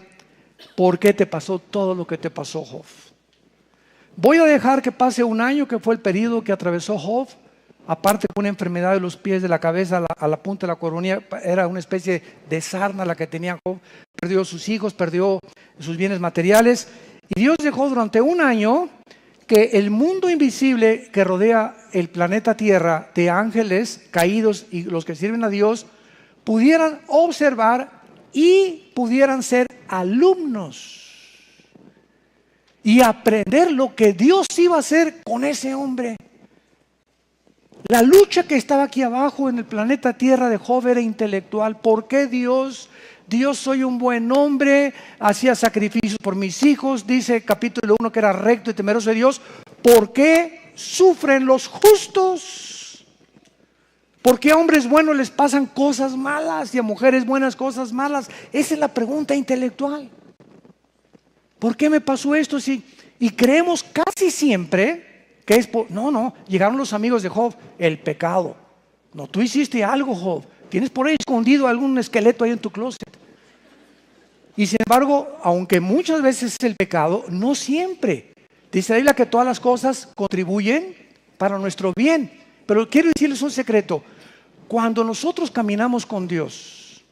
por qué te pasó todo lo que te pasó, Job. Voy a dejar que pase un año, que fue el periodo que atravesó Job, aparte de una enfermedad de los pies, de la cabeza a la punta de la coronilla, era una especie de sarna la que tenía Job, perdió sus hijos, perdió sus bienes materiales. Y Dios dejó durante un año que el mundo invisible que rodea el planeta Tierra, de ángeles caídos y los que sirven a Dios, pudieran observar y pudieran ser alumnos y aprender lo que Dios iba a hacer con ese hombre. La lucha que estaba aquí abajo en el planeta Tierra de Job era intelectual. ¿Por qué Dios? Dios, soy un buen hombre, hacía sacrificios por mis hijos, dice capítulo 1 que era recto y temeroso de Dios. ¿Por qué sufren los justos? ¿Por qué a hombres buenos les pasan cosas malas y a mujeres buenas cosas malas? Esa es la pregunta intelectual. ¿Por qué me pasó esto? Y creemos casi siempre que es por... No, llegaron los amigos de Job, el pecado. No, tú hiciste algo, Job. Tienes por ahí escondido algún esqueleto ahí en tu closet. Y sin embargo, aunque muchas veces es el pecado, no siempre. Dice la Biblia que todas las cosas contribuyen para nuestro bien. Pero quiero decirles un secreto. Cuando nosotros caminamos con Dios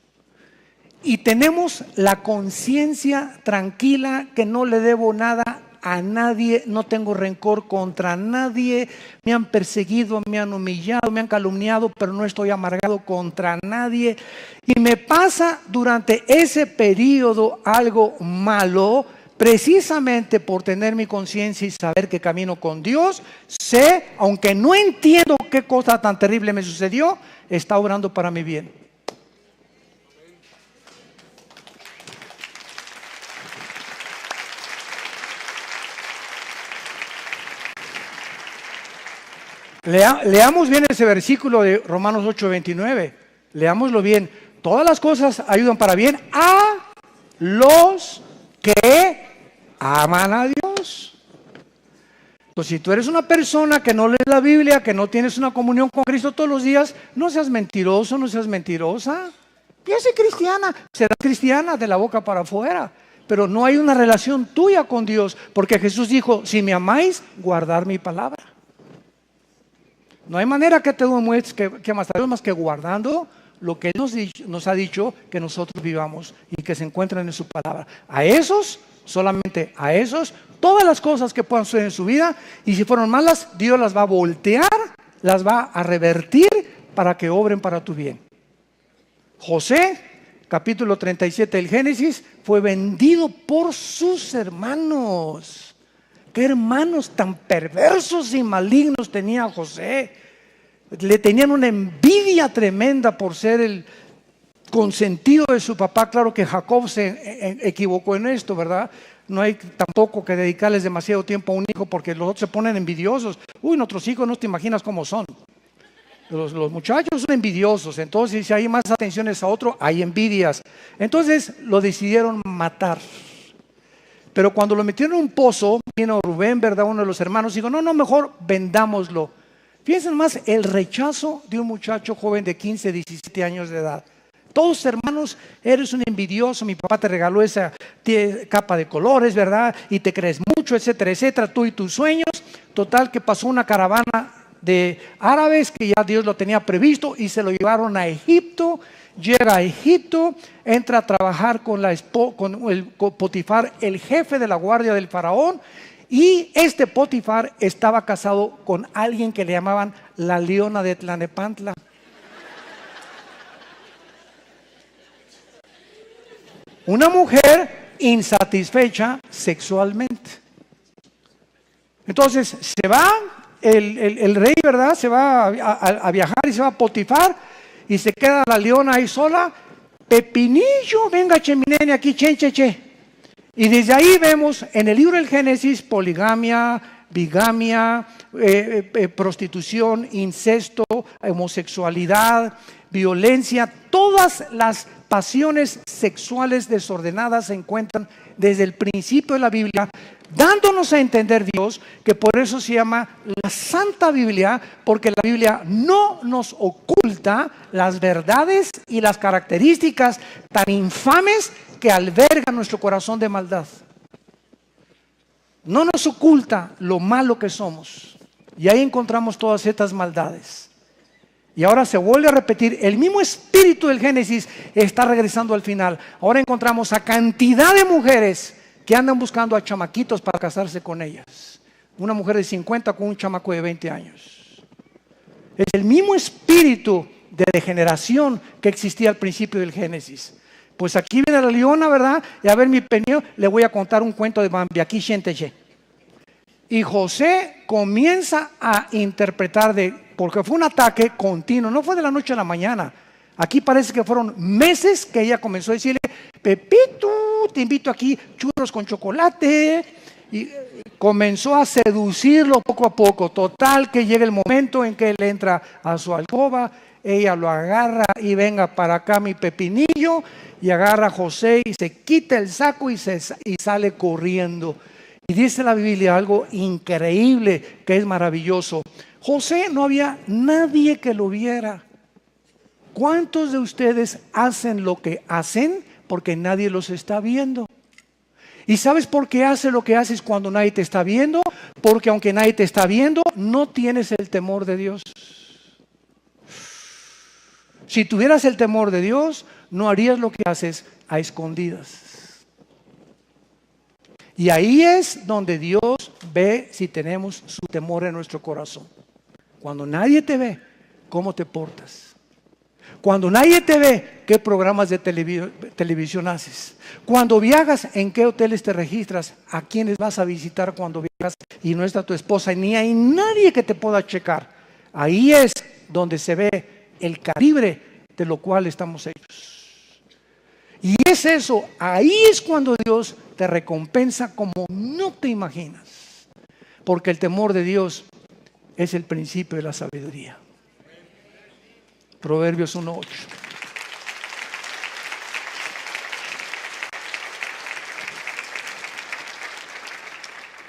y tenemos la conciencia tranquila que no le debo nada a nadie, no tengo rencor contra nadie, me han perseguido, me han humillado, me han calumniado, pero no estoy amargado contra nadie, y me pasa durante ese periodo algo malo, precisamente por tener mi conciencia y saber que camino con Dios, sé, aunque no entiendo qué cosa tan terrible me sucedió, está obrando para mi bien. Leamos bien ese versículo de Romanos 8:29. Leámoslo bien. Todas las cosas ayudan para bien a los que aman a Dios. Entonces, si tú eres una persona que no lees la Biblia, que no tienes una comunión con Cristo todos los días, no seas mentiroso, no seas mentirosa. Piensa cristiana, serás cristiana de la boca para afuera, pero no hay una relación tuya con Dios, porque Jesús dijo: si me amáis, guardar mi palabra. No hay manera que te demuestres que amas a Dios más que guardando lo que Él nos ha dicho que nosotros vivamos y que se encuentran en su palabra. A esos, solamente a esos, todas las cosas que puedan suceder en su vida, y si fueron malas, Dios las va a voltear, las va a revertir para que obren para tu bien. José, capítulo 37 del Génesis, fue vendido por sus hermanos. ¿Qué hermanos tan perversos y malignos tenía José? Le tenían una envidia tremenda por ser el consentido de su papá. Claro que Jacob se equivocó en esto, ¿verdad? No hay tampoco que dedicarles demasiado tiempo a un hijo, porque los otros se ponen envidiosos. Uy, nuestros hijos no te imaginas cómo son. Los muchachos son envidiosos. Entonces, si hay más atenciones a otro, hay envidias. Entonces lo decidieron matar. Pero cuando lo metieron en un pozo, vino Rubén, ¿verdad?, uno de los hermanos, y dijo: no, mejor vendámoslo. Fíjense más el rechazo de un muchacho joven de 15, 17 años de edad. Todos hermanos, eres un envidioso, mi papá te regaló esa capa de colores, ¿verdad?, y te crees mucho, etcétera, etcétera, tú y tus sueños. Total que pasó una caravana de árabes que ya Dios lo tenía previsto y se lo llevaron a Egipto. Llega a Egipto, entra a trabajar con Potifar, el jefe de la guardia del faraón, y este Potifar estaba casado con alguien que le llamaban la leona de Tlanepantla. Una mujer insatisfecha sexualmente. Entonces se va el rey, ¿verdad? Se va a viajar y se va a Potifar. Y se queda la leona ahí sola. Pepinillo, venga cheminene aquí, che. Y desde ahí vemos en el libro del Génesis poligamia, bigamia, prostitución, incesto, homosexualidad, violencia. Todas las pasiones sexuales desordenadas se encuentran desde el principio de la Biblia, dándonos a entender Dios que por eso se llama la Santa Biblia, porque la Biblia no nos oculta las verdades y las características tan infames que albergan nuestro corazón de maldad. No nos oculta lo malo que somos, y ahí encontramos todas estas maldades. Y ahora se vuelve a repetir, el mismo espíritu del Génesis está regresando al final. Ahora encontramos a cantidad de mujeres que andan buscando a chamaquitos para casarse con ellas. Una mujer de 50 con un chamaco de 20 años. Es el mismo espíritu de degeneración que existía al principio del Génesis. Pues aquí viene la leona, ¿verdad? Y a ver, mi pequeño, le voy a contar un cuento de Bambi. Aquí siéntese. Y José comienza a interpretar porque fue un ataque continuo, no fue de la noche a la mañana. Aquí parece que fueron meses que ella comenzó a decirle: Pepito, te invito aquí, churros con chocolate. Y comenzó a seducirlo poco a poco. Total que llega el momento en que él entra a su alcoba, ella lo agarra y venga para acá mi pepinillo, y agarra a José y se quita el saco y sale corriendo. Y dice la Biblia algo increíble, que es maravilloso. José, no había nadie que lo viera. ¿Cuántos de ustedes hacen lo que hacen porque nadie los está viendo? ¿Y sabes por qué haces lo que haces cuando nadie te está viendo? Porque aunque nadie te está viendo, no tienes el temor de Dios. Si tuvieras el temor de Dios, no harías lo que haces a escondidas. Y ahí es donde Dios ve si tenemos su temor en nuestro corazón. Cuando nadie te ve, ¿cómo te portas? Cuando nadie te ve, ¿qué programas de televisión haces? Cuando viajas, ¿en qué hoteles te registras? ¿A quiénes vas a visitar cuando viajas y no está tu esposa? Ni hay nadie que te pueda checar. Ahí es donde se ve el calibre de lo cual estamos hechos. Y es eso, ahí es cuando Dios te recompensa como no te imaginas. Porque el temor de Dios es el principio de la sabiduría. Proverbios 1:8.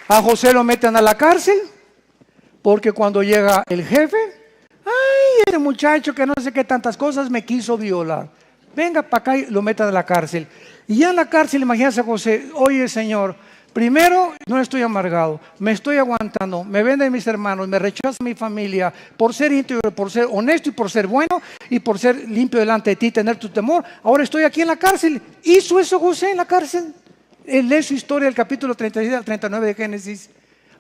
A José lo meten a la cárcel porque cuando llega el jefe, ay, ese muchacho que no sé qué tantas cosas me quiso violar. Venga para acá y lo meten a la cárcel. Y ya en la cárcel, imagínate a José, oye Señor, primero no estoy amargado, me estoy aguantando, me venden mis hermanos, me rechaza mi familia por ser íntegro, por ser honesto y por ser bueno y por ser limpio delante de ti, tener tu temor. Ahora estoy aquí en la cárcel. ¿Hizo eso José en la cárcel? Él lee su historia del capítulo 36 al 39 de Génesis.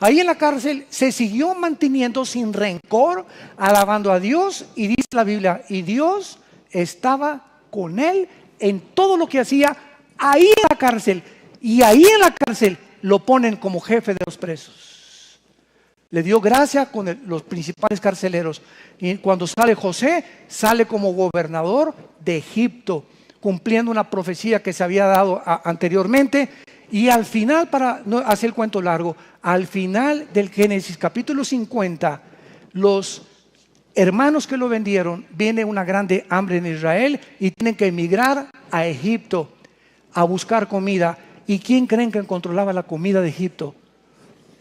Ahí en la cárcel se siguió manteniendo sin rencor, alabando a Dios, y dice la Biblia, y Dios estaba con él en todo lo que hacía ahí en la cárcel. Y ahí en la cárcel lo ponen como jefe de los presos. Le dio gracia con los principales carceleros. Y cuando sale José, sale como gobernador de Egipto, cumpliendo una profecía que se había dado anteriormente. Y al final, para no hacer el cuento largo, al final del Génesis capítulo 50, los hermanos que lo vendieron, viene una grande hambre en Israel y tienen que emigrar a Egipto a buscar comida. ¿Y quién creen que controlaba la comida de Egipto?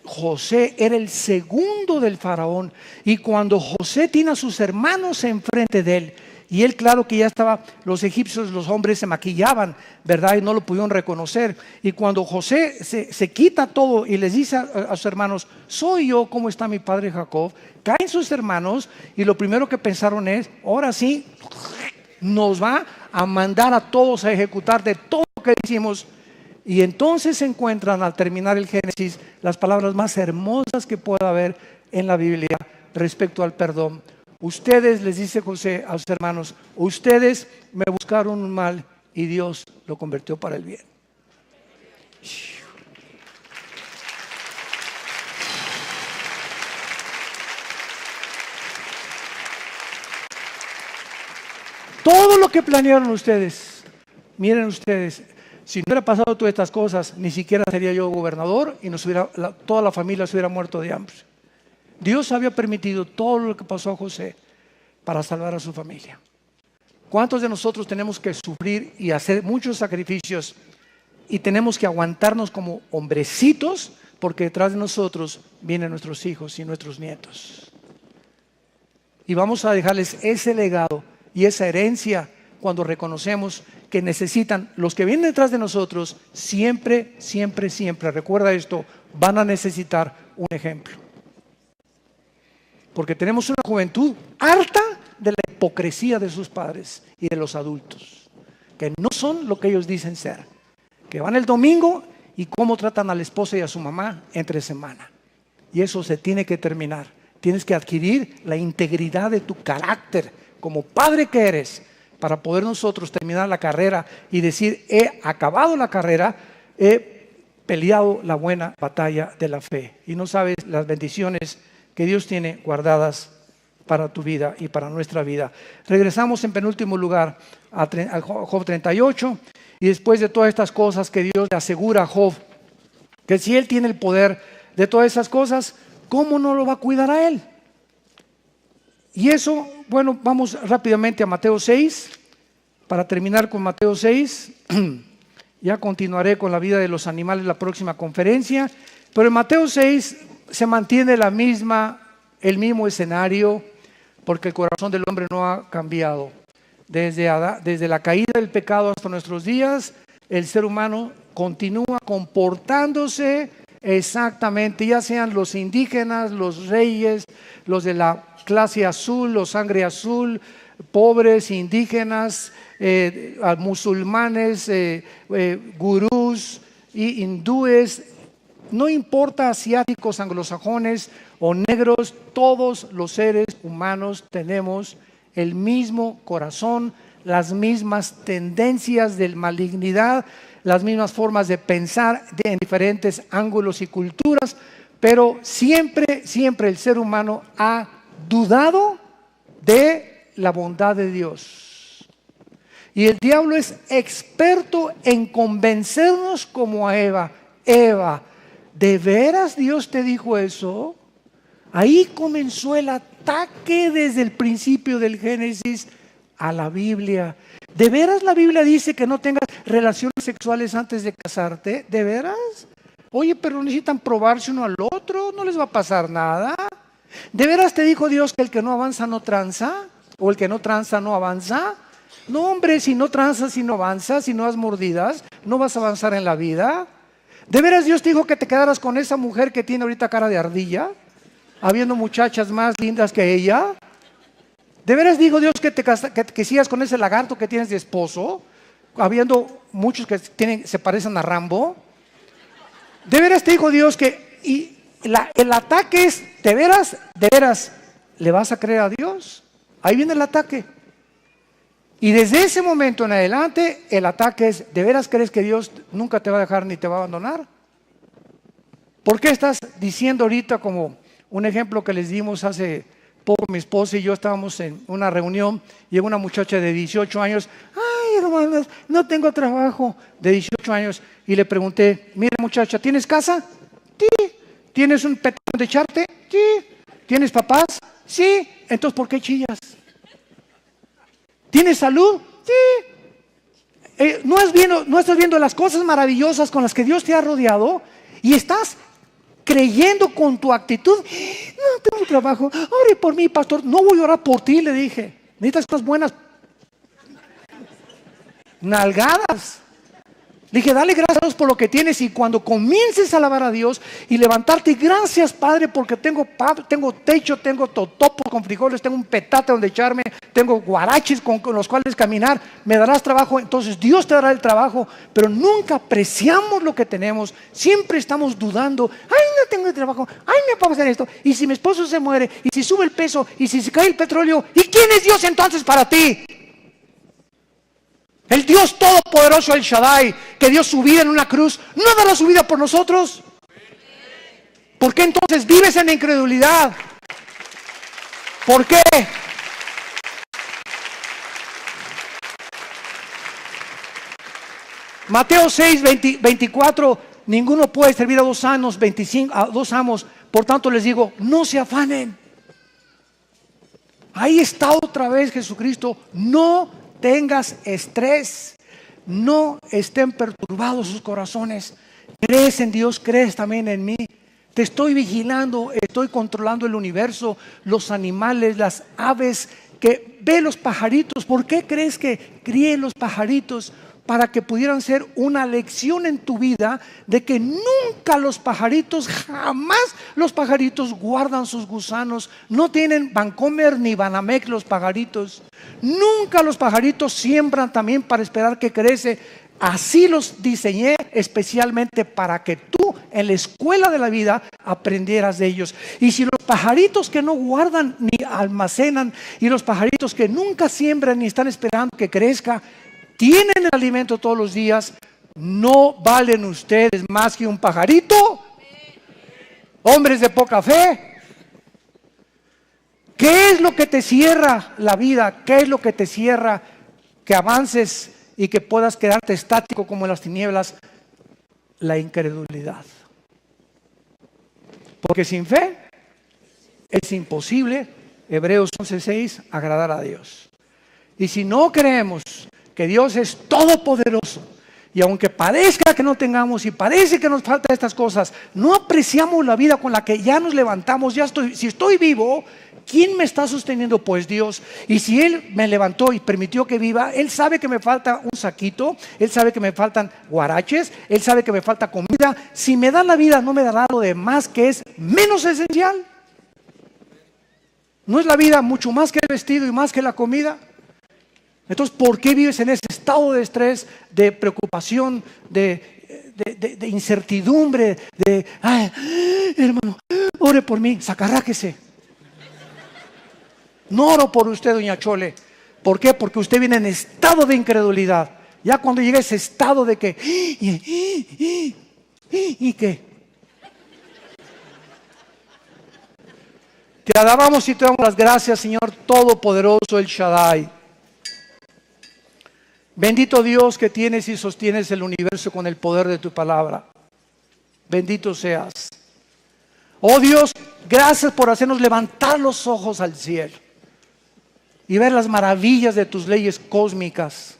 José era el segundo del faraón. Y cuando José tiene a sus hermanos enfrente de él, y él claro que ya estaba, los egipcios, los hombres se maquillaban, ¿verdad? Y no lo pudieron reconocer. Y cuando José se quita todo y les dice a sus hermanos, soy yo, ¿cómo está mi padre Jacob? Caen sus hermanos y lo primero que pensaron es, ahora sí, nos va a mandar a todos a ejecutar de todo lo que hicimos. Y entonces se encuentran al terminar el Génesis las palabras más hermosas que pueda haber en la Biblia respecto al perdón. Ustedes, les dice José a sus hermanos, ustedes me buscaron un mal y Dios lo convirtió para el bien. Todo lo que planearon ustedes, miren ustedes, si no hubiera pasado todas estas cosas, ni siquiera sería yo gobernador y toda la familia se hubiera muerto de hambre. Dios había permitido todo lo que pasó a José para salvar a su familia. ¿Cuántos de nosotros tenemos que sufrir y hacer muchos sacrificios y tenemos que aguantarnos como hombrecitos porque detrás de nosotros vienen nuestros hijos y nuestros nietos? Y vamos a dejarles ese legado y esa herencia cuando reconocemos que necesitan, los que vienen detrás de nosotros, siempre, siempre, siempre, recuerda esto, van a necesitar un ejemplo. Porque tenemos una juventud harta de la hipocresía de sus padres y de los adultos, que no son lo que ellos dicen ser, que van el domingo y cómo tratan a la esposa y a su mamá entre semana. Y eso se tiene que terminar. Tienes que adquirir la integridad de tu carácter como padre que eres, para poder nosotros terminar la carrera y decir, he acabado la carrera, he peleado la buena batalla de la fe. Y no sabes las bendiciones que Dios tiene guardadas para tu vida y para nuestra vida. Regresamos en penúltimo lugar a Job 38, y después de todas estas cosas que Dios le asegura a Job, que si él tiene el poder de todas esas cosas, ¿cómo no lo va a cuidar a él? Y eso, bueno, vamos rápidamente a Mateo 6, para terminar con Mateo 6, ya continuaré con la vida de los animales en la próxima conferencia, pero en Mateo 6 se mantiene el mismo escenario, porque el corazón del hombre no ha cambiado. Desde la caída del pecado hasta nuestros días, el ser humano continúa comportándose Exactamente, ya sean los indígenas, los reyes, los de la clase azul, los sangre azul, pobres, indígenas, musulmanes, gurús y hindúes, no importa, asiáticos, anglosajones o negros, todos los seres humanos tenemos el mismo corazón, las mismas tendencias de malignidad, las mismas formas de pensar en diferentes ángulos y culturas, pero siempre, siempre el ser humano ha dudado de la bondad de Dios. Y el diablo es experto en convencernos como a Eva. Eva, ¿de veras Dios te dijo eso? Ahí comenzó el ataque desde el principio del Génesis a la Biblia. ¿De veras la Biblia dice que no tengas relaciones sexuales antes de casarte? ¿De veras? Oye, pero necesitan probarse uno al otro, no les va a pasar nada. ¿De veras te dijo Dios que el que no avanza no tranza? ¿O el que no tranza no avanza? No, hombre, si no tranzas, si no avanzas, si no das mordidas, no vas a avanzar en la vida. ¿De veras Dios te dijo que te quedaras con esa mujer que tiene ahorita cara de ardilla, habiendo muchachas más lindas que ella? ¿De veras dijo Dios que sigas con ese lagarto que tienes de esposo, habiendo muchos que se parecen a Rambo? ¿De veras te dijo Dios que el ataque es, de veras, le vas a creer a Dios? Ahí viene el ataque. Y desde ese momento en adelante, el ataque es, ¿de veras crees que Dios nunca te va a dejar ni te va a abandonar? ¿Por qué estás diciendo ahorita, como un ejemplo que les dimos hace poco, mi esposa y yo estábamos en una reunión, llegó una muchacha de 18 años, ay hermanos, no tengo trabajo, de 18 años, y le pregunté, mira muchacha, ¿tienes casa? Sí. ¿Tienes un petón de echarte? Sí. ¿Tienes papás? Sí. Entonces, ¿por qué chillas? ¿Tienes salud? Sí. ¿No estás viendo las cosas maravillosas con las que Dios te ha rodeado? Y estás creyendo con tu actitud, no tengo trabajo, ore por mí, pastor. No voy a orar por ti, le dije. Necesitas cosas buenas, nalgadas. Le dije, dale gracias a Dios por lo que tienes, y cuando comiences a alabar a Dios y levantarte, gracias Padre porque tengo techo, tengo totopos con frijoles, tengo un petate donde echarme, tengo guaraches con los cuales caminar, me darás trabajo. Entonces Dios te dará el trabajo, pero nunca apreciamos lo que tenemos, siempre estamos dudando, ay no tengo trabajo, ay me puedo hacer esto, y si mi esposo se muere, y si sube el peso, y si se cae el petróleo, ¿y quién es Dios entonces para ti? El Dios todopoderoso, el Shaddai, que dio su vida en una cruz, ¿no dará su vida por nosotros? ¿Por qué entonces vives en la incredulidad? ¿Por qué? Mateo 6, 24, ninguno puede servir a dos amos, por tanto les digo, no se afanen. Ahí está otra vez Jesucristo, no tengas estrés, no estén perturbados sus corazones. Crees en Dios, crees también en mí. Te estoy vigilando, estoy controlando el universo, los animales, las aves, que ve los pajaritos. ¿Por qué crees que crié los pajaritos? Para que pudieran ser una lección en tu vida de que nunca los pajaritos, jamás los pajaritos guardan sus gusanos. No tienen Vancomer ni Banamex los pajaritos. Nunca los pajaritos siembran también para esperar que crece. Así los diseñé especialmente para que tú en la escuela de la vida aprendieras de ellos. Y si los pajaritos que no guardan ni almacenan, y los pajaritos que nunca siembran ni están esperando que crezca, tienen el alimento todos los días, ¿no valen ustedes más que un pajarito? Hombres de poca fe. ¿Qué es lo que te cierra la vida? ¿Qué es lo que te cierra que avances y que puedas quedarte estático como en las tinieblas? La incredulidad. Porque sin fe es imposible, Hebreos 11:6, agradar a Dios. Y si no creemos que Dios es todopoderoso, y aunque parezca que no tengamos y parece que nos faltan estas cosas, no apreciamos la vida con la que ya nos levantamos. Si estoy vivo, ¿Quién me está sosteniendo? Pues Dios. Y si Él me levantó y permitió que viva, Él sabe que me falta un saquito, Él sabe que me faltan guaraches, Él sabe que me falta comida. Si me da la vida, ¿no me dará lo demás que es menos esencial? ¿No es la vida mucho más que el vestido y más que la comida? Entonces, ¿por qué vives en ese estado de estrés, de preocupación, de incertidumbre, ay, hermano, ore por mí, sacarráquese? No oro por usted, doña Chole. ¿Por qué? Porque usted viene en estado de incredulidad. Ya cuando llega ese estado de que ¿y qué? Te alabamos y te damos las gracias, Señor Todopoderoso, el Shaddai. Bendito Dios que tienes y sostienes el universo con el poder de tu palabra. Bendito seas. Oh Dios, gracias por hacernos levantar los ojos al cielo y ver las maravillas de tus leyes cósmicas,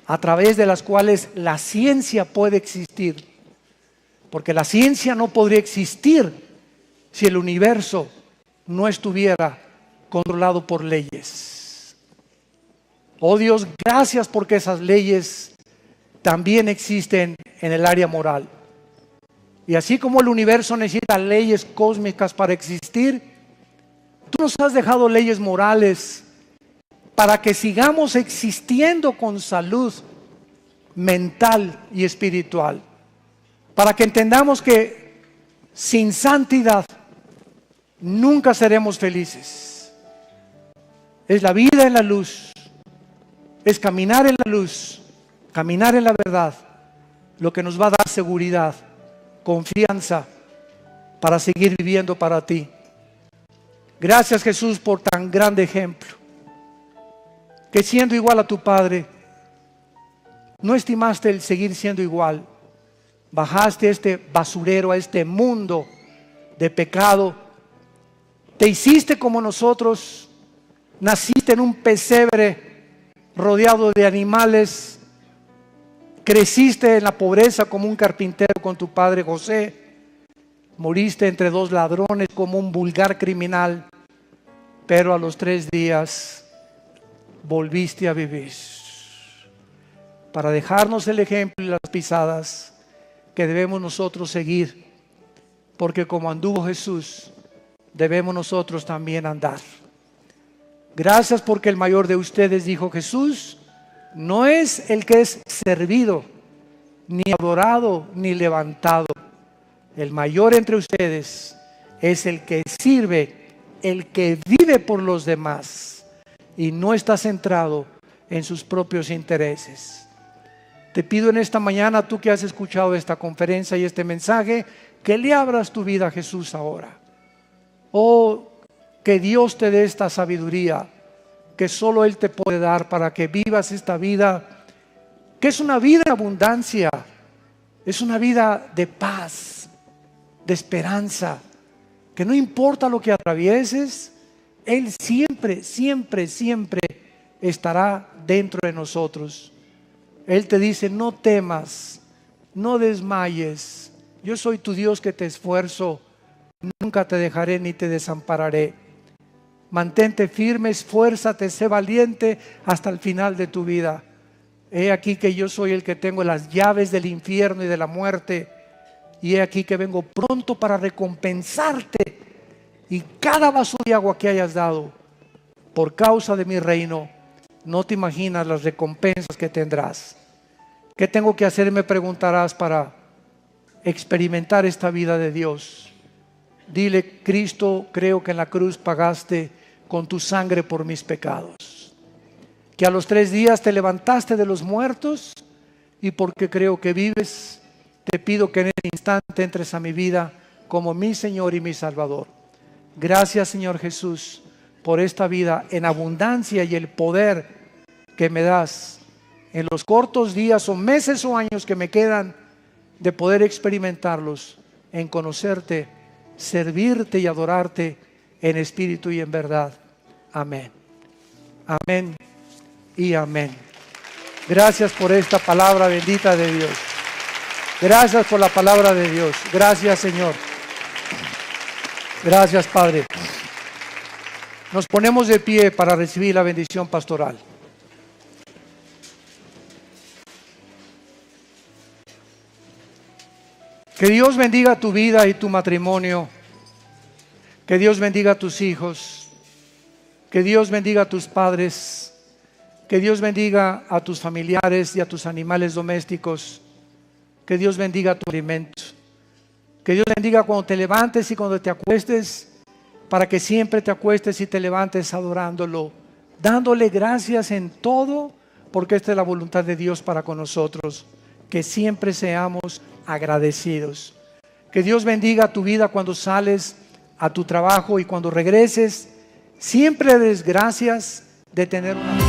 a través de las cuales la ciencia puede existir. Porque la ciencia no podría existir si el universo no estuviera controlado por leyes. Oh Dios, gracias porque esas leyes también existen en el área moral. Y así como el universo necesita leyes cósmicas para existir, tú nos has dejado leyes morales para que sigamos existiendo con salud mental y espiritual. Para que entendamos que sin santidad nunca seremos felices. Es la vida en la luz, es caminar en la luz, caminar en la verdad, lo que nos va a dar seguridad, confianza para seguir viviendo para ti. Gracias, Jesús, por tan grande ejemplo, que siendo igual a tu Padre, no estimaste el seguir siendo igual. Bajaste a este basurero, a este mundo de pecado. Te hiciste como nosotros, naciste en un pesebre rodeado de animales, creciste en la pobreza como un carpintero con tu padre José, moriste entre dos ladrones como un vulgar criminal, pero a los 3 días volviste a vivir para dejarnos el ejemplo y las pisadas que debemos nosotros seguir, porque como anduvo Jesús, debemos nosotros también andar. Gracias porque el mayor de ustedes, dijo Jesús, no es el que es servido, ni adorado, ni levantado. El mayor entre ustedes es el que sirve, el que vive por los demás y no está centrado en sus propios intereses. Te pido en esta mañana, tú que has escuchado esta conferencia y este mensaje, que le abras tu vida a Jesús ahora. Oh, que Dios te dé esta sabiduría que solo Él te puede dar para que vivas esta vida, que es una vida en abundancia, es una vida de paz, de esperanza, que no importa lo que atravieses, Él siempre, siempre, siempre estará dentro de nosotros. Él te dice, no temas, no desmayes, yo soy tu Dios que te esfuerzo, nunca te dejaré ni te desampararé. Mantente firme, esfuérzate, sé valiente hasta el final de tu vida. He aquí que yo soy el que tengo las llaves del infierno y de la muerte, y he aquí que vengo pronto para recompensarte, y cada vaso de agua que hayas dado por causa de mi reino, no te imaginas las recompensas que tendrás. ¿Qué tengo que hacer? Me preguntarás para experimentar esta vida de Dios. Dile, Cristo, creo que en la cruz pagaste con tu sangre por mis pecados. Que a los 3 días te levantaste de los muertos, y porque creo que vives, te pido que en este instante entres a mi vida como mi Señor y mi Salvador. Gracias, Señor Jesús, por esta vida en abundancia y el poder que me das en los cortos días o meses o años que me quedan de poder experimentarlos en conocerte, servirte y adorarte en espíritu y en verdad. Amén. Amén y amén. Gracias por esta palabra bendita de Dios. Gracias por la palabra de Dios. Gracias, Señor. Gracias, Padre. Nos ponemos de pie para recibir la bendición pastoral. Que Dios bendiga tu vida y tu matrimonio. Que Dios bendiga a tus hijos. Que Dios bendiga a tus padres. Que Dios bendiga a tus familiares y a tus animales domésticos. Que Dios bendiga tu alimento. Que Dios bendiga cuando te levantes y cuando te acuestes, para que siempre te acuestes y te levantes adorándolo, dándole gracias en todo, porque esta es la voluntad de Dios para con nosotros, que siempre seamos agradecidos. Que Dios bendiga tu vida cuando sales a tu trabajo y cuando regreses, siempre des gracias de tener una